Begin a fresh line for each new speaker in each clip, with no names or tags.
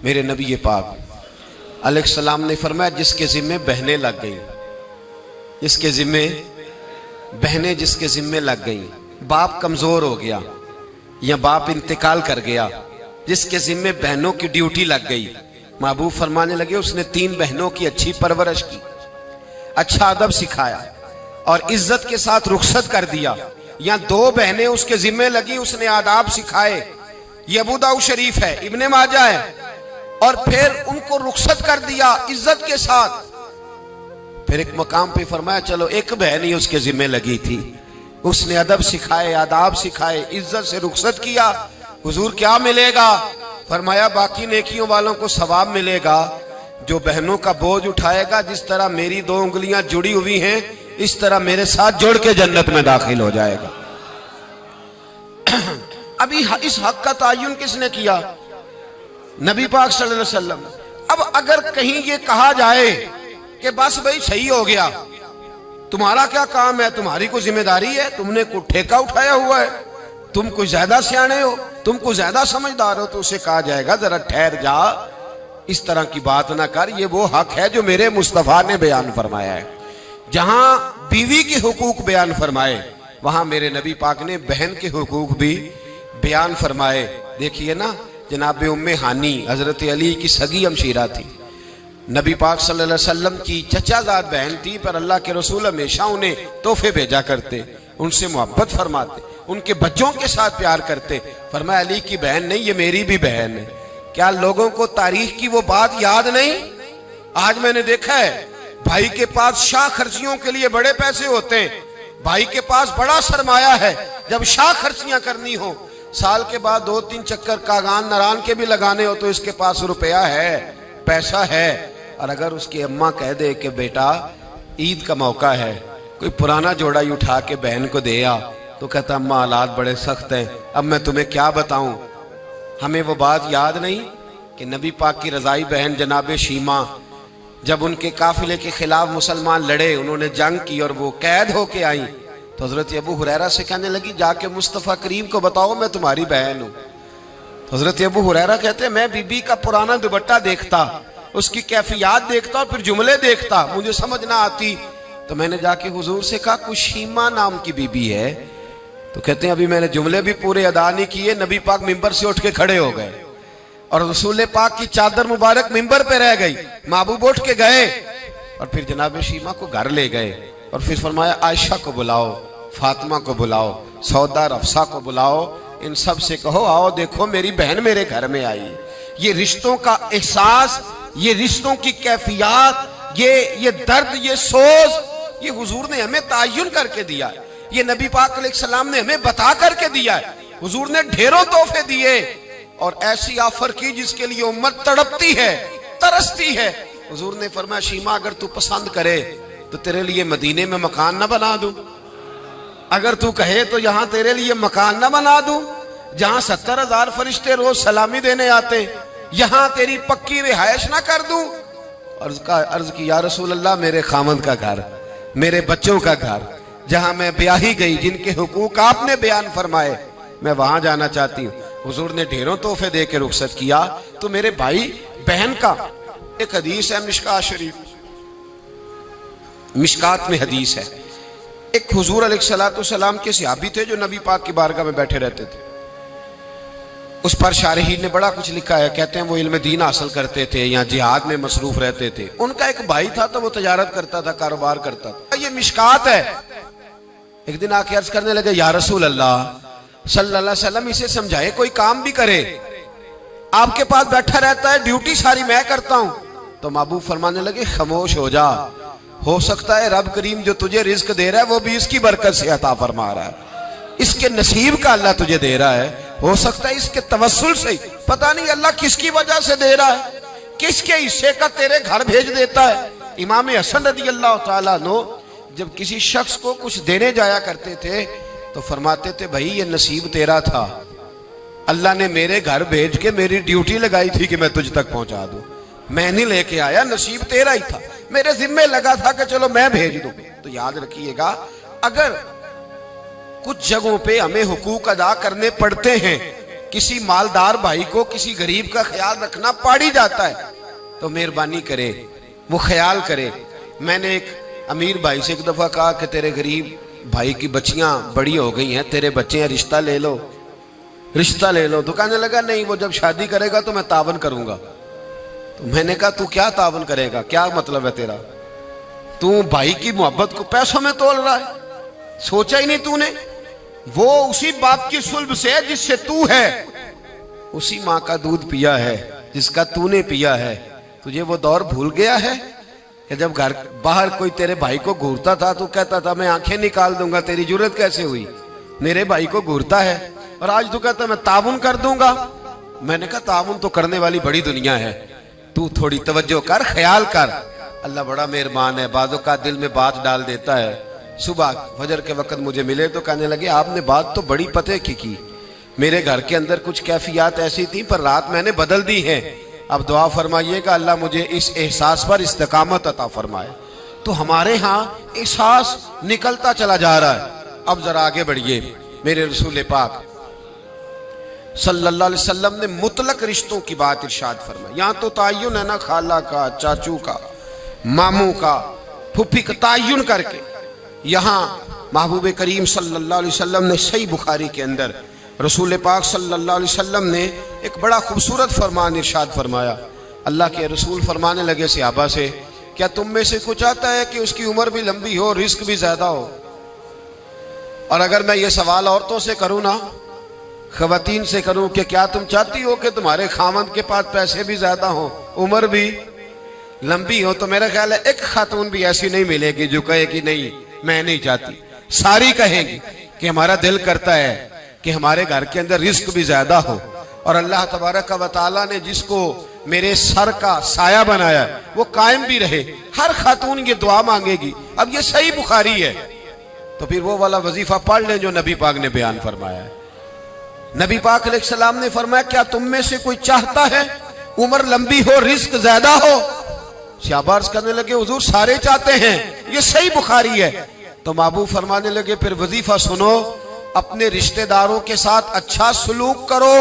मेरे नबी पाक अलैहिस्सलाम ने फरमाया, जिसके जिम्मे बहनें लग गई, जिसके जिम्मे बहनें जिसके जिम्मे लग गई, बाप कमजोर हो गया या बाप इंतकाल कर गया, जिसके जिम्मे बहनों की ड्यूटी लग गई, महबूब फरमाने लगे उसने 3 बहनों की अच्छी परवरिश की, अच्छा अदब सिखाया और इज्जत के साथ रुखसत कर दिया, या 2 बहनें उसके जिम्मे लगी, उसने आदाब सिखाए, ये अबू दाऊद शरीफ है, इब्ने माजा है, और फिर उनको रुखसत कर दिया इज्जत के साथ। फिर एक मकाम पे फरमाया चलो एक बहन ही उसके जिम्मे लगी थी, उसने अदब सिखाए, आदाब सिखाए, इज्जत से रुखसत किया। हुजूर क्या मिलेगा? फरमाया बाकी नेकियों वालों को सवाब मिलेगा, जो बहनों का बोझ उठाएगा, जिस तरह मेरी 2 उंगलियां जुड़ी हुई हैं इस तरह मेरे साथ जुड़ के जन्नत में दाखिल हो जाएगा। अभी इस हक का तायुन किसने किया? नबी पाक सल्लल्लाहु अलैहि वसल्लम। अब अगर कहीं ये कहा जाए कि बस भाई सही हो गया, तुम्हारा क्या काम है, तुम्हारी कोई जिम्मेदारी है, तुमने कोई ठेका उठाया हुआ है, तुम कोई ज्यादा सियाने हो, तुम कोई ज्यादा समझदार हो, तो उसे कहा जाएगा जरा ठहर जा, इस तरह की बात ना कर, ये वो हक है जो मेरे मुस्तफा ने बयान फरमाया है। जहां बीवी के हुकूक बयान फरमाए वहां मेरे नबी पाक ने बहन के हुकूक भी बयान फरमाए। देखिए ना, जनाब उम्मे हानी हजरत अली की सगी हमशीरा थी, नबी पाक सल्लल्लाहु अलैहि वसल्लम की चचाजाद बहन थी, पर अल्लाह के रसूल हमेशा उन्हें तोहफे भेजा करते, उनसे मोहब्बत फरमाते, उनके बच्चों के साथ प्यार करते। फरमाया अली की बहन नहीं, ये मेरी भी बहन है। क्या लोगों को तारीख की वो बात याद नहीं? आज मैंने देखा है भाई के पास शाह खर्चियों के लिए बड़े पैसे होते हैं, भाई के पास बड़ा सरमाया है, जब शाह खर्चियां करनी हो, साल के बाद 2-3 चक्कर कागान नारान के भी लगाने हो तो इसके पास रुपया है, पैसा है। और अगर उसकी अम्मा कह दे कि बेटा ईद का मौका है, कोई पुराना जोड़ा ही उठा के बहन को दे आ, तो कहता अम्मा हालात बड़े सख्त हैं, अब मैं तुम्हें क्या बताऊं। हमें वो बात याद नहीं कि नबी पाक की रजाई बहन जनाब शीमा जब उनके काफिले के खिलाफ मुसलमान लड़े, उन्होंने जंग की और वो कैद होके आई, तो हजरत अबू हुरैरा से कहने लगी जाके मुस्तफ़ा करीम को बताओ मैं तुम्हारी बहन हूं। तो हजरत अबू हुरैरा कहते मैं बीबी का पुराना दुपट्टा देखता, उसकी कैफियत देखता और फिर जुमले देखता, मुझे समझ ना आती, तो मैंने जाके हुजूर से कहा कुछ शीमा नाम की बीबी है, तो कहते हैं अभी मैंने जुमले भी पूरे अदा नहीं किए, नबी पाक मिंबर से उठ के खड़े हो गए और रसूल पाक की चादर मुबारक मिंबर पे रह गई, महबूब उठ के गए और फिर जनाब शीमा को घर ले गए और फिर फरमाया आयशा को बुलाओ, फातिमा को बुलाओ, सौदा रफ्सा को बुलाओ, इन सब से कहो आओ देखो मेरी बहन मेरे घर में आई। ये रिश्तों का एहसास, ये रिश्तों की कैफियत, ये दर्द, ये सोच, ये हुजूर ने हमें तायुन करके दिया है, ये नबी पाक अलैहिस्सलाम ने हमें बता करके दिया है। हुजूर ने ढेरों तोहफे दिए और ऐसी ऑफर की जिसके लिए उम्मत तड़पती है, तरसती है। हुजूर ने फरमाया शीमा अगर तू पसंद करे तो तेरे लिए मदीने में मकान ना बना दूं, अगर तू कहे तो यहां तेरे लिए मकान ना बना दूं, जहां 70,000 फरिश्ते रोज सलामी देने आते, यहां तेरी पक्की रिहायश ना कर दूं। अर्ज की या रसूल अल्लाह मेरे खामद का घर, मेरे बच्चों का घर, जहां मैं ब्याही गई, जिनके हुकूक आपने बयान फरमाए, मैं वहां जाना चाहती हूँ। हुजूर ने ढेरों तोहफे दे के रुखसत किया। तो मेरे भाई बहन का एक हदीस है मिशकात शरीफ, मिशकात में हदीस है, एक हुजूर अलैहिस्सलाम के सहाबी थे जो नबी पाक की बारगाह में बैठे रहते थे। उस पर शारहीन ने बड़ा कुछ लिखा है, कहते हैं वो इल्म दीन हासिल करते थे या जिहाद में मसरूफ रहते थे। उनका एक भाई था तो वो तजारत करता था, कारोबार करता था। ये मिशकात है। एक दिन आके अर्ज करने लगे या रसूल अल्लाह सल्लल्लाहु अलैहि वसल्लम इसे समझाए कोई काम भी करे, आपके पास बैठा रहता है, ड्यूटी सारी मैं करता हूं। तो महबूब फरमाने लगे खामोश हो जा, हो सकता है रब करीम जो तुझे रिज्क दे रहा है वो भी इसकी बरकत से अता फरमा रहा है, इसके नसीब का अल्लाह तुझे दे रहा है, हो सकता है इसके तवस्सुल से, पता नहीं अल्लाह किसकी वजह से दे रहा है, किसके हिस्से का तेरे घर भेज देता है। इमाम हसन रज़ी अल्लाह तआला अन्हु जब किसी शख्स को कुछ देने जाया करते थे तो फरमाते थे भाई ये नसीब तेरा था, अल्लाह ने मेरे घर भेज के मेरी ड्यूटी लगाई थी कि मैं तुझ तक पहुंचा दूं, मैं नहीं लेके आया, नसीब तेरा ही था, मेरे जिम्मे लगा था कि चलो मैं भेज दूं। तो याद रखिएगा अगर कुछ जगहों पे हमें हुकूक अदा करने पड़ते हैं किसी मालदार भाई को किसी गरीब का ख्याल रखना पड़ ही जाता है, तो मेहरबानी करे वो ख्याल करे। मैंने एक अमीर भाई से एक दफा कहा कि तेरे गरीब भाई की बच्चियां बड़ी हो गई हैं, तेरे बच्चे हैं, रिश्ता ले लो, रिश्ता ले लो। तो कहने लगा नहीं, वो जब शादी करेगा तो मैं तावन करूंगा। तो मैंने कहा तू क्या तावन करेगा, क्या मतलब है तेरा? तू भाई की मोहब्बत को पैसों में तोल रहा है, सोचा ही नहीं तूने। वो उसी बाप की सुल्ब से जिससे तू है, उसी माँ का दूध पिया है जिसका तूने पिया है। तुझे वो दौर भूल गया है कि जब घर बाहर कोई तेरे भाई को घूरता था तो कहता था मैं आंखें निकाल दूंगा, तेरी जरूरत कैसे हुई, मेरे भाई को घूरता है। और आज तू कहता मैं ताउन कर दूंगा। मैंने कहा ताउन तो करने वाली बड़ी दुनिया है, तू थोड़ी तवज्जो कर, ख्याल कर। अल्लाह बड़ा मेहरबान है, बाजों का दिल में बात डाल देता है। सुबह फजर के वक्त मुझे मिले तो कहने लगे आपने बात तो बड़ी पते की। मेरे घर के अंदर कुछ कैफियत ऐसी थी पर रात मैंने बदल दी है। अब दुआ फरमाइएगा अल्लाह मुझे इस एहसास पर इस्तिकामत अता फरमाए। तो हमारे यहाँ एहसास निकलता चला जा रहा है। अब जरा आगे बढ़िए। मेरे रसूल पाक सल्लल्लाहु अलैहि वसल्लम ने मुतलक रिश्तों की बात इरशाद फरमाई। यहाँ तो तायुन है ना, खाला का, चाचू का, मामू का, फुफी का तायुन करके। यहाँ महबूब करीम सल्लल्लाहु अलैहि वसल्लम ने सही बुखारी के अंदर रसूल पाक सल्लल्लाहु अलैहि वसल्लम ने एक बड़ा खूबसूरत फरमान इरशाद फरमाया। अल्लाह के रसूल फरमाने लगे सहाबा से, क्या तुम में से कुछ आता है कि उसकी उम्र भी लंबी हो, रिस्क भी ज्यादा हो? और अगर मैं ये सवाल औरतों से करूँ ना, खवातीन से करूँ कि क्या तुम चाहती हो कि तुम्हारे खामद के पास पैसे भी ज्यादा हो, उम्र भी लंबी हो? तो मेरा ख्याल है एक खातून भी ऐसी नहीं मिलेगी जो कहे कि नहीं मैं नहीं चाहती। सारी कहेंगी कि हमारा दिल करता है कि हमारे घर के अंदर रिस्क भी ज्यादा हो। और अल्लाह तबारक व तआला ने जिसको मेरे सर का साया बनाया वो कायम भी रहे। हर खातून ये दुआ मांगेगी। अब ये सही बुखारी है, तो फिर वो वाला वजीफा पढ़ लें जो नबी पाक ने बयान फरमाया है। नबी पाक अलैहिस्सलाम ने फरमाया क्या तुम में से कोई चाहता है उम्र लंबी हो, रिस्क ज्यादा हो? शाबाश करने लगे हुजूर सारे चाहते हैं, ये सही बुखारी है। तो महबूब फरमाने लगे फिर वजीफा सुनो, अपने रिश्तेदारों के साथ अच्छा सलूक करो,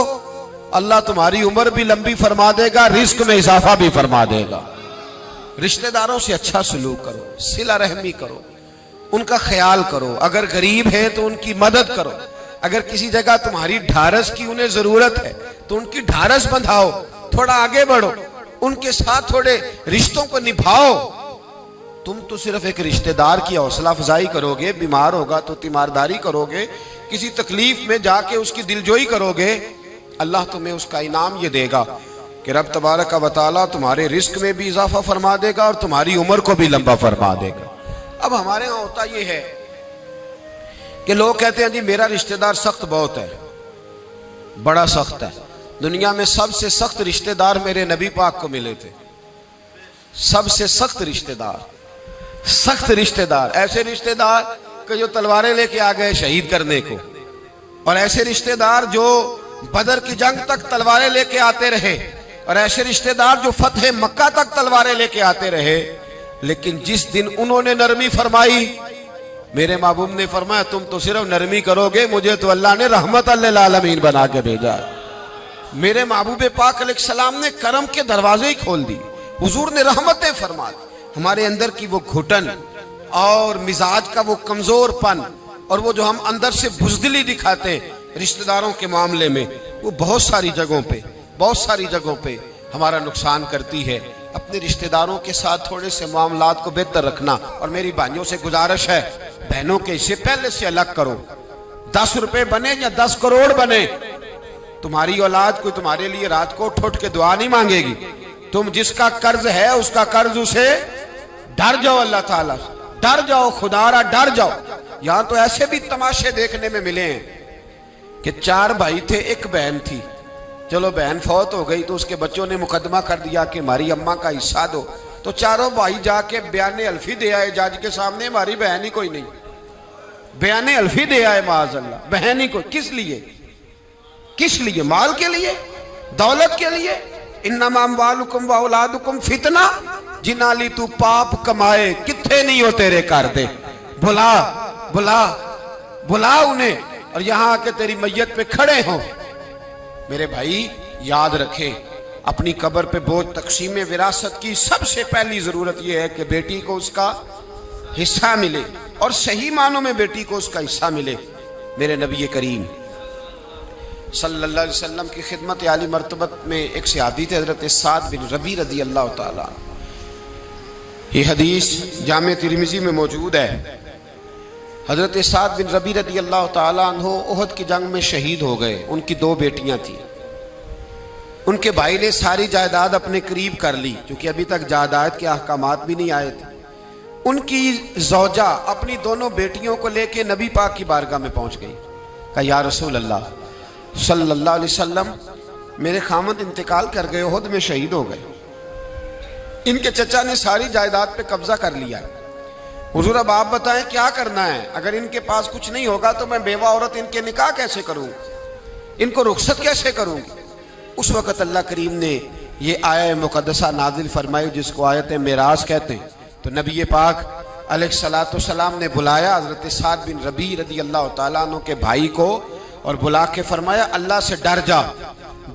अल्लाह तुम्हारी उम्र भी लंबी फरमा देगा, रिस्क में इजाफा भी फरमा देगा। रिश्तेदारों से अच्छा सलूक करो, सिला रहमी करो, उनका ख्याल करो। अगर गरीब है तो उनकी मदद करो। अगर किसी जगह तुम्हारी ढारस की उन्हें जरूरत है तो उनकी ढारस बंधाओ, थोड़ा आगे बढ़ो, उनके साथ थोड़े रिश्तों को निभाओ। तुम तो सिर्फ एक रिश्तेदार की हौसला अफजाई करोगे, बीमार होगा तो तीमारदारी करोगे, किसी तकलीफ में जाके उसकी दिलजोई करोगे, अल्लाह तुम्हें उसका इनाम ये देगा कि रब तबारक व तआला तुम्हारे रिस्क में भी इजाफा फरमा देगा और तुम्हारी उम्र को भी लंबा फरमा देगा। अब हमारे यहाँ होता ये है कि लोग कहते हैं जी मेरा रिश्तेदार सख्त बहुत है, बड़ा सख्त है। दुनिया में सबसे सख्त रिश्तेदार मेरे नबी पाक को मिले थे। सबसे सख्त रिश्तेदार, सख्त रिश्तेदार, ऐसे रिश्तेदार कि जो तलवारें लेके आ गए शहीद करने को, और ऐसे रिश्तेदार जो बदर की जंग तक तलवारें लेके आते रहे, और ऐसे रिश्तेदार जो फतह मक्का तक तलवारें लेके आते रहे। लेकिन जिस दिन उन्होंने नरमी फरमाई, मेरे महबूब ने फरमाया तुम तो सिर्फ नरमी करोगे, मुझे तो अल्लाह ने रहमत लिल आलमीन बना के भेजा। मेरे महबूब पाक अलैहिस्सलाम ने करम के दरवाजे ही खोल दी, हुजूर ने रहमतें फरमा दी। हमारे अंदर की वो घुटन और मिजाज का वो कमजोरपन और वो जो हम अंदर से बुज़दिली दिखाते हैं रिश्तेदारों के मामले में, वो बहुत सारी जगहों पे हमारा नुकसान करती है। अपने रिश्तेदारों के साथ थोड़े से मामलात को बेहतर रखना। और मेरी भाइयों से गुजारिश है, बहनों के इससे पहले से अलग करो। 10 रुपए बने या 10 करोड़ बने, तुम्हारी औलाद कोई तुम्हारे लिए रात को उठ के दुआ नहीं मांगेगी। तुम जिसका कर्ज है उसका कर्ज उसे डर जाओ, अल्लाह ताला डर जाओ, खुदारा डर जाओ। यहां तो ऐसे भी तमाशे देखने में मिले हैं कि 4 भाई थे, एक बहन थी। चलो बहन फौत हो गई तो उसके बच्चों ने मुकदमा कर दिया कि हमारी अम्मा का हिस्सा दो। तो चारों भाई जाके बयाने अल्फी दे आए जज के सामने, हमारी बहन ही कोई नहीं। बयाने अल्फी दे आए माज़अल्लाह, बहन ही कोई। किस लिए? किस लिए? माल के लिए, दौलत के लिए। इन्नमा अम्वालुकुम व औलादुकुम फितना, जिनाली तू पाप कमाए किथे नहीं हो तेरे कर दे। बुला बुला बुला उन्हें, और यहां आके तेरी मैयत पे खड़े हो। मेरे भाई याद रखे, अपनी कब्र पे बोझ तकसीम विरासत की सबसे पहली जरूरत यह है कि बेटी को उसका हिस्सा मिले, और सही मानों में बेटी को उसका हिस्सा मिले। मेरे नबी करीम सल्लल्लाहु अलैहि वसल्लम की खिदमत आली मर्तबत में एक सहाबी थे, हजरत साद बिन रबी रदी अल्लाह ताला। ये हदीस जामे तिरमिजी में मौजूद है। हजरत साद बिन रबी रदी अल्लाह ताला अन्हो ओहद की जंग में शहीद हो गए। उनकी 2 बेटियां थी। उनके भाई ने सारी जायदाद अपने करीब कर ली, क्योंकि अभी तक जायदाद के अहकामात भी नहीं आए थे। उनकी जौजा अपनी दोनों बेटियों को लेके नबी पाक की बारगाह में पहुंच गई। कहा या रसूल अल्लाह सल्लल्लाहु अलैहि वसल्लम, मेरे खामद इंतकाल कर गए, ओहद में शहीद हो गए। इनके चचा ने सारी जायदाद पे कब्जा कर लिया। हुजूर अब आप बताएं क्या करना है? अगर इनके पास कुछ नहीं होगा तो मैं बेवा औरत इनके निकाह कैसे करूंगी, इनको रुखसत कैसे करूंगी? उस वक़्त अल्लाह करीम ने ये आया मुकद्दसा नाजिल फरमाई, जिसको आयत मेराज कहते हैं। तो नबी पाक अलैहिस्सलातु वस्सलाम ने बुलाया हजरत साद बिन रबी रदी अल्लाह ताला अन्हु के भाई को, और बुला के फरमाया अल्लाह से डर जा,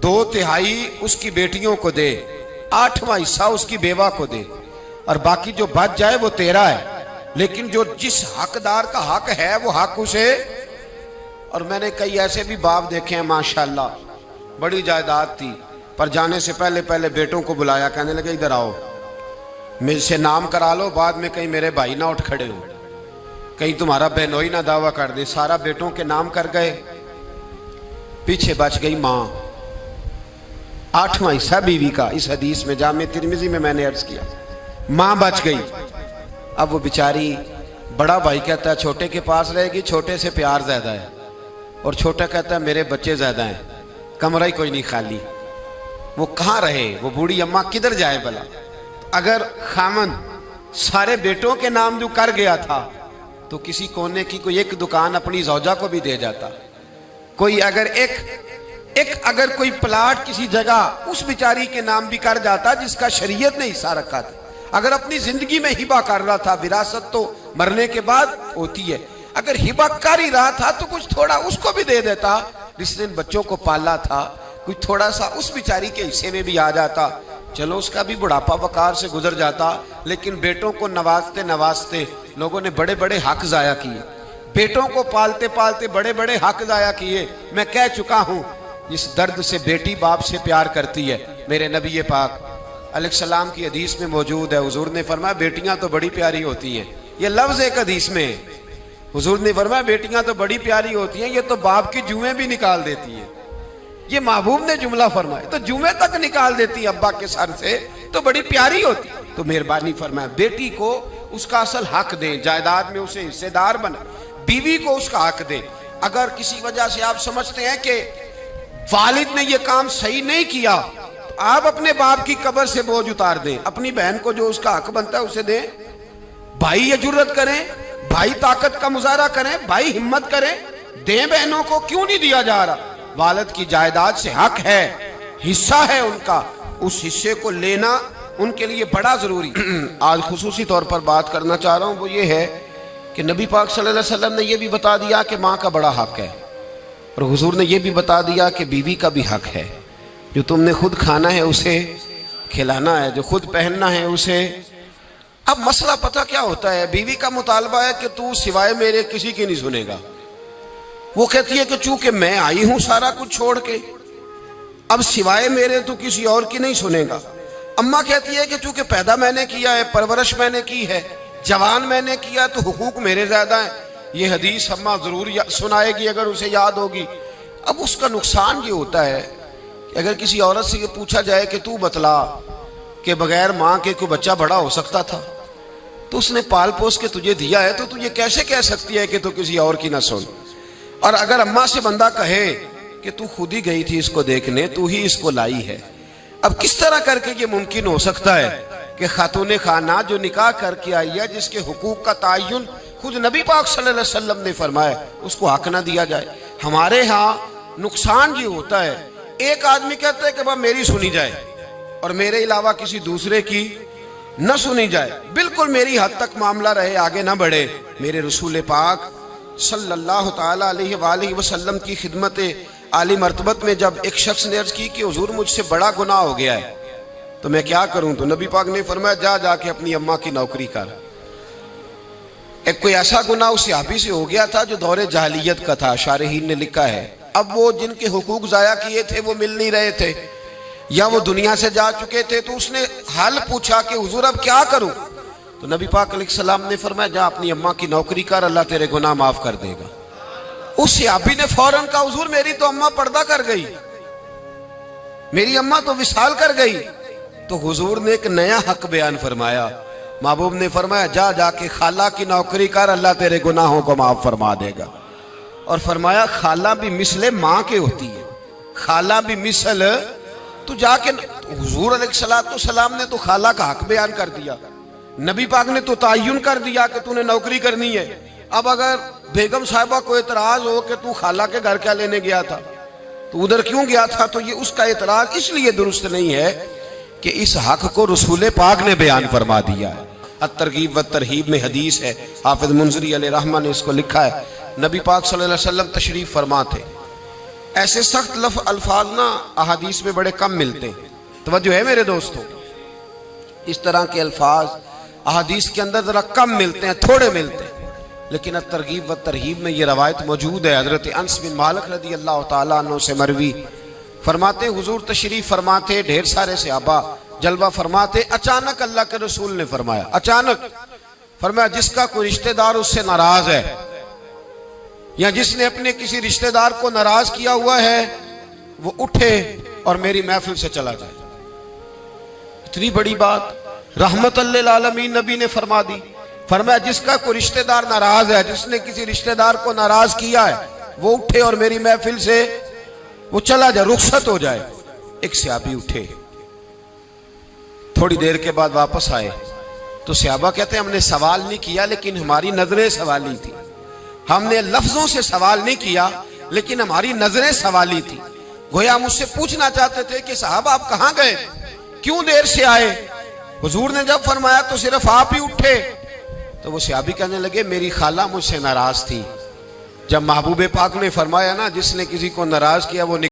2/3 उसकी बेटियों को दे, 8वां हिस्सा उसकी बेवा को दे, और बाकी जो बच जाए वो तेरा है, लेकिन जो जिस हकदार का हक है वो हक उसे। और मैंने कई ऐसे भी बाप देखे हैं माशाल्लाह, बड़ी जायदाद थी, पर जाने से पहले पहले बेटों को बुलाया, कहने लगे इधर आओ, मेरे से नाम करा लो, बाद में कहीं मेरे भाई ना उठ खड़े हो, कहीं तुम्हारा बहनोई ना दावा कर दे। सारा बेटों के नाम कर गए, पीछे बच गई माँ, 8वां हिस्सा बीवी का। इस हदीस में जामे तिरमिजी में मैंने अर्ज किया, माँ बच गई। अब वो बेचारी, बड़ा भाई कहता है छोटे के पास रहेगी, छोटे से प्यार ज्यादा है, और छोटा कहता है मेरे बच्चे ज्यादा हैं, कमरा ही कोई नहीं खाली। वो कहाँ रहे, वो बूढ़ी अम्मा किधर जाए भला? अगर खामन सारे बेटों के नाम जो कर गया था तो किसी कोने की कोई एक दुकान अपनी जौजा को भी दे जाता। कोई अगर अगर कोई प्लाट किसी जगह उस बेचारी के नाम भी कर जाता जिसका शरीयत ने हिस्सा रखा था। अगर अपनी जिंदगी में हिबा कर रहा था, विरासत तो मरने के बाद होती है, अगर हिबा कर ही रहा था तो कुछ थोड़ा उसको भी दे देता, जिसने बच्चों को पाला था, कुछ थोड़ा सा उस बेचारी के हिस्से में भी आ जाता। चलो उसका भी बुढ़ापा वकार से गुजर जाता, लेकिन बेटों को नवाजते नवाजते लोगों ने बड़े बड़े हक जाया किए, बेटों को पालते पालते बड़े बड़े हक जाया किए। मैं कह चुका हूं, जिस दर्द से बेटी बाप से प्यार करती है, मेरे नबी पाक अलैहिस्सलाम की हदीस में मौजूद है। हुजूर ने फरमाया बेटियां तो बड़ी प्यारी होती हैं, ये लफ्ज एक हदीस में हुजूर ने फरमाया बेटियां तो बड़ी प्यारी होती हैं, ये तो बाप की जुएं भी निकाल देती है। ये महबूब ने जुमला फरमाया, तो जुमे तक निकाल देती अब्बा के सर से, तो बड़ी प्यारी होती। तो मेहरबानी फरमाया बेटी को उसका असल हक दें, जायदाद में उसे हिस्सेदार बना, बीवी को उसका हक दें। अगर किसी वजह से आप समझते हैं कि वालिद ने यह काम सही नहीं किया, तो आप अपने बाप की कब्र से बोझ उतार दें, अपनी बहन को जो उसका हक बनता है उसे दें। भाई ये जुर्रत करें, भाई ताकत का मुजाहरा करें, भाई हिम्मत करें, दें बहनों को। क्यों नहीं दिया जा रहा? वालिद की जायदाद से हक है, हिस्सा है उनका, उस हिस्से को लेना उनके लिए बड़ा जरूरी। आज खुसूसी तौर पर बात करना चाह रहा हूं, वो ये है कि नबी पाक सल्लल्लाहु अलैहि वसल्लम ने यह भी बता दिया कि माँ का बड़ा हक है, और हुजूर ने यह भी बता दिया कि बीवी का भी हक है। जो तुमने खुद खाना है उसे खिलाना है, जो खुद पहनना है उसे। अब मसला पता क्या होता है, बीवी का मुतालबा है कि तू सिवाय मेरे किसी की नहीं सुनेगा। वो कहती है कि चूंकि मैं आई हूं सारा कुछ छोड़ के, अब सिवाय मेरे तो किसी और की नहीं सुनेगा। अम्मा कहती है कि चूंकि पैदा मैंने किया है, परवरिश मैंने की है, जवान मैंने किया, तो हुकूक मेरे ज्यादा है। ये हदीस अम्मा जरूर सुनाएगी अगर उसे याद होगी। अब उसका नुकसान ये होता है कि अगर किसी औरत से ये पूछा जाए कि तू बतला कि बगैर माँ के कोई बच्चा बड़ा हो सकता था, तो उसने पाल पोस के तुझे दिया है, तो तू ये कैसे कह सकती है कि तू किसी और की ना सुन। और अगर अम्मा से बंदा कहे कि तू खुद ही गई थी इसको देखने, तू ही इसको लाई है, अब किस तरह करके ये मुमकिन हो सकता है कि खातून खाना जो निकाह करके आई है, जिसके हुकूक का तयन खुद नबी पाक सल्लल्लाहु अलैहि वसल्लम ने फरमाया, उसको हक ना दिया जाए। हमारे यहाँ नुकसान ये होता है, एक आदमी कहता है कि वह मेरी सुनी जाए और मेरे अलावा किसी दूसरे की न सुनी जाए, बिल्कुल मेरी हद तक मामला रहे, आगे ना बढ़े। मेरे रसूल पाक सल्लल्लाहु ताला अलैहि वसल्लम की खिदमत आली मर्तबत में जब एक शख्स ने अर्ज की कि हुजूर मुझसे बड़ा गुनाह हो गया है तो मैं क्या करूं, तो नबी पाक ने फरमाया जा जाके अपनी अम्मा की नौकरी कर। एक कोई ऐसा गुनाह उस सहाबी से हो गया था जो दौरे जहालियत का था, शारहीन ने लिखा है। अब वो जिनके हुकूक जाया किए थे वो मिल नहीं रहे थे या वो दुनिया से जा चुके थे, तो उसने हाल पूछा कि हुजूर अब क्या करूं, तो नबी पाक अलैहिस्सलाम ने फरमाया जा अपनी अम्मा की नौकरी कर, अल्लाह तेरे गुनाह माफ कर देगा। उस सहाबी ने फौरन कहा हुजूर मेरी तो अम्मा पर्दा कर गई, मेरी अम्मा तो विसाल कर गई। तो हुजूर ने एक नया हक बयान फरमाया, महबूब ने फरमाया जा जाके खाला की नौकरी कर, अल्लाह तेरे गुनाहों को माफ फरमा देगा। और फरमाया खाला भी मिसले माँ के होती है, खाला भी मिसल, तो जाके हुजूर अलैहिस्सलाम ने तो खाला का हक बयान कर दिया, नबी पाक ने तो तयन कर दिया कि तूने नौकरी करनी है। अब अगर बेगम साहिबा को एतराज हो कि तू खाला के घर क्या लेने गया था, तो उधर क्यों गया था, तो ये उसका एतराज इसलिए दुरुस्त नहीं है कि इस हक को रसूल पाक ने बयान फरमा दिया है। अत-तरगीब व तरहीब में हदीस है, हाफिज मुंजरी अलैहि रहमा ने इसको लिखा है, नबी पाक सल्लल्लाहु अलैहि वसल्लम तशरीफ फरमा थे। ऐसे सख्त अल्फाज ना अहादीस में बड़े कम मिलते हैं, तवज्जो है मेरे दोस्तों, इस तरह के अल्फाज अहादीस के अंदर जरा कम मिलते हैं, थोड़े मिलते हैं। लेकिन अत-तरगीब व तरहीब में ये रवायत मौजूद है। हजरत अनस बिन मालिक रदी अल्लाह तआला अन्हु से मरवी फरमाते हुजूर तशरीफ फरमाते, ढेर सारे सहाबा जलवा फरमाते, अचानक अल्लाह के रसूल ने फरमाया, अचानक फरमाया जिसका कोई रिश्तेदार उससे नाराज है या जिसने अपने किसी रिश्तेदार को नाराज किया हुआ है वो उठे और मेरी महफिल से चला जाए। इतनी बड़ी बात रहमतल लिल आलमीन नबी ने फरमा दी। फरमाया जिसका कोई रिश्तेदार नाराज है, जिसने किसी रिश्तेदार को नाराज किया है, वो उठे और मेरी महफिल से वो चला जाए, रुखसत हो जाए। एक सहाबी उठे, थोड़ी देर के बाद वापस आए तो सहाबा कहते हैं हमने सवाल नहीं किया लेकिन हमारी नजरें सवाली थी, हमने लफ्जों से सवाल नहीं किया लेकिन हमारी नजरें सवाली थी। गोया मुझसे पूछना चाहते थे कि साहब आप कहां गए, क्यों देर से आए। हुजूर ने जब फरमाया तो सिर्फ आप ही उठे, तो वो सहाबी कहने लगे मेरी खाला मुझसे नाराज थी। जब महबूब पाक ने फरमाया ना जिसने किसी को नाराज किया वो